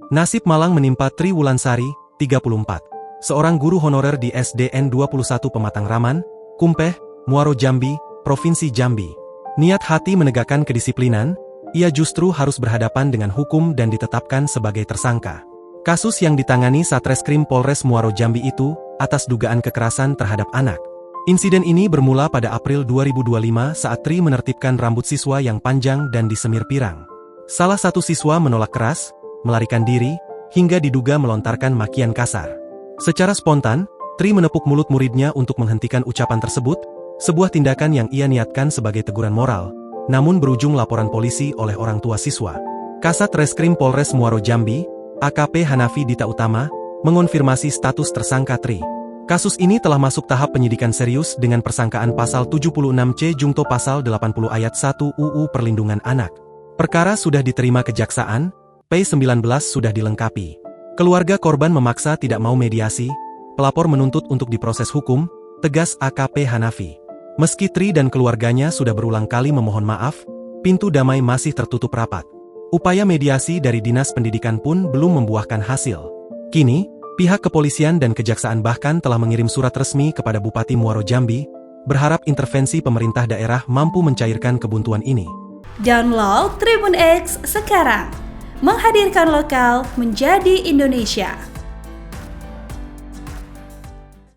Nasib malang menimpa Tri Wulansari, 34. Seorang guru honorer di SDN 21 Pematang Raman, Kumpeh, Muaro Jambi, Provinsi Jambi. Niat hati menegakkan kedisiplinan, ia justru harus berhadapan dengan hukum dan ditetapkan sebagai tersangka. Kasus yang ditangani Satreskrim Polres Muaro Jambi itu, atas dugaan kekerasan terhadap anak. Insiden ini bermula pada April 2025 saat Tri menertibkan rambut siswa yang panjang dan disemir pirang. Salah satu siswa menolak keras, melarikan diri, hingga diduga melontarkan makian kasar. Secara spontan, Tri menepuk mulut muridnya untuk menghentikan ucapan tersebut, sebuah tindakan yang ia niatkan sebagai teguran moral, namun berujung laporan polisi oleh orang tua siswa. Kasat Reskrim Polres Muaro Jambi, AKP Hanafi Dita Utama, mengonfirmasi status tersangka Tri. Kasus ini telah masuk tahap penyidikan serius dengan persangkaan pasal 76C Jungto pasal 80 ayat 1 UU Perlindungan Anak. Perkara sudah diterima kejaksaan, P19 sudah dilengkapi. Keluarga korban memaksa tidak mau mediasi, pelapor menuntut untuk diproses hukum, tegas AKP Hanafi. Meski Tri dan keluarganya sudah berulang kali memohon maaf, pintu damai masih tertutup rapat. Upaya mediasi dari Dinas Pendidikan pun belum membuahkan hasil. Kini, pihak kepolisian dan kejaksaan bahkan telah mengirim surat resmi kepada Bupati Muaro Jambi, berharap intervensi pemerintah daerah mampu mencairkan kebuntuan ini. Download Tribun X sekarang, menghadirkan lokal menjadi Indonesia.